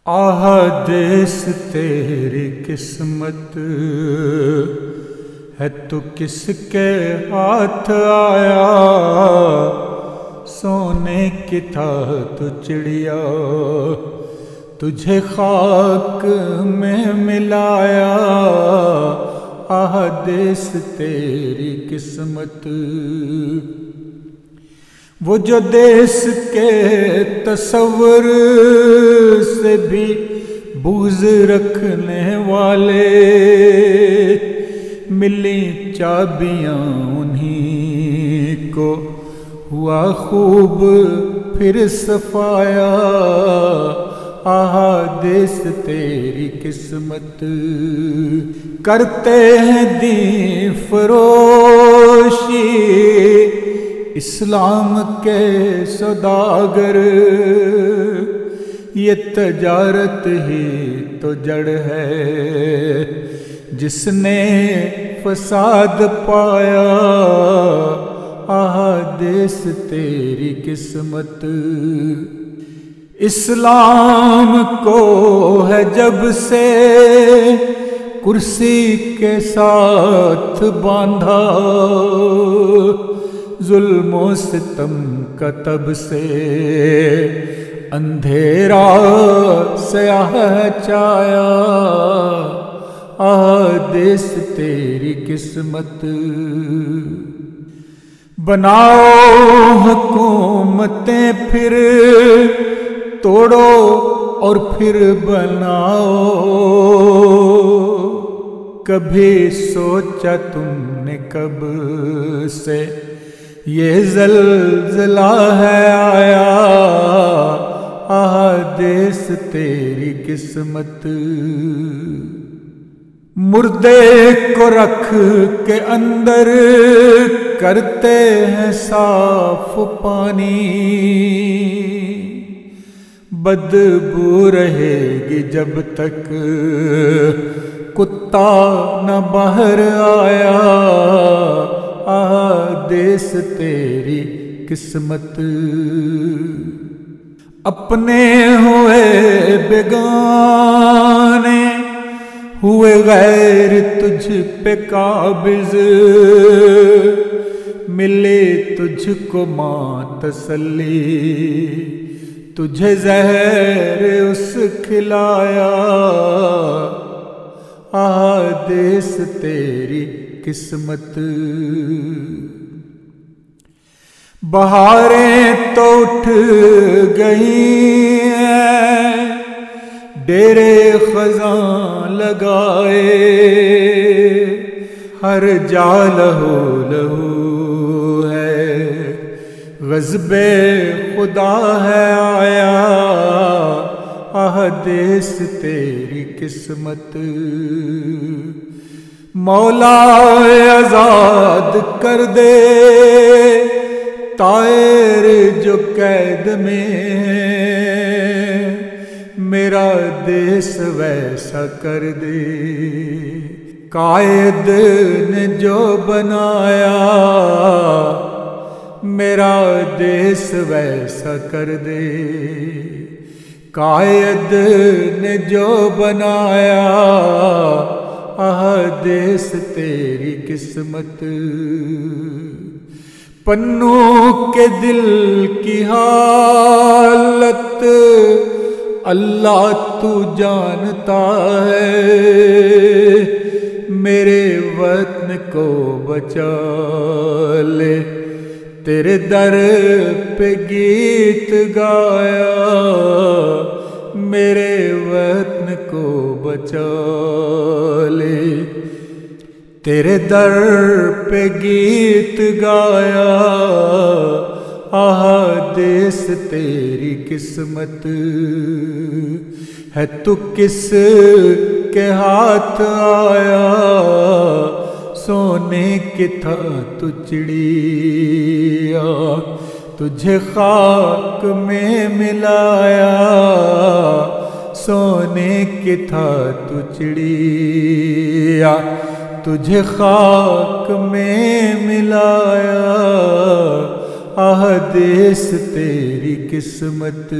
آہ دیس تیری قسمت ہے تو کس کے ہاتھ آیا، سونے کی تھا تو چڑیا تجھے خاک میں ملایا۔ آہ دیس تیری قسمت، وہ جو دیس کے تصور سے بھی بغض رکھنے والے، ملی چابیاں انہی کو ہوا خوب پھر صفایا۔ آہ دیس تیری قسمت، کرتے ہیں دین فروشی اسلام کے سوداگر، یہ تجارت ہی تو جڑ ہے جس نے فساد پایا۔ آہ دیس تیری قسمت، اسلام کو ہے جب سے کرسی کے ساتھ باندھا، ظلم و ستم کا تب سے اندھیرا سیاہ چایا۔ آہ دیس تیری قسمت، بناؤ حکومتیں پھر توڑو اور پھر بناؤ، کبھی سوچا تم نے کب سے یہ زلزلہ ہے آیا۔ آہ دیس تیری قسمت، مردے کو رکھ کے اندر کرتے ہیں صاف پانی، بدبو رہے گی جب تک کتا نہ باہر آیا۔ آہ دیس تیری قسمت، اپنے ہوئے بیگانے ہوئے غیر تجھ پہ قابض، ملے تجھ کو ماں تسلی تجھے زہر اس کھلایا۔ آہ دیس تیری قسمت، بہاریں تو اٹھ گئی ہیں ڈیرے خزاں لگائے، ہر جا لہو لہو ہے غضب خدا ہے آیا۔ آہ دیس تیری قسمت، مولا آزاد کر دے طائر جو قید میں ہے، میرا دیس ویسا کر دے قائد نے جو بنایا۔ میرا دیس ویسا کر دے قائد نے جو بنایا۔ آہ دیس تیری قسمت، پنوں کے دل کی حالت اللہ تو جانتا ہے، میرے وطن کو بچا لے تیرے در پہ گیت گایا۔ میرے وطن کو بچا لے تیرے در پہ گیت گایا۔ آہ دیس تیری قسمت ہے تو کس کے ہاتھ آیا، سونے کی تھا تو چڑیا تجھے خاک میں ملایا۔ سونے کی تھا تو چڑیا تجھے خاک میں ملایا۔ آہ دیس تیری قسمت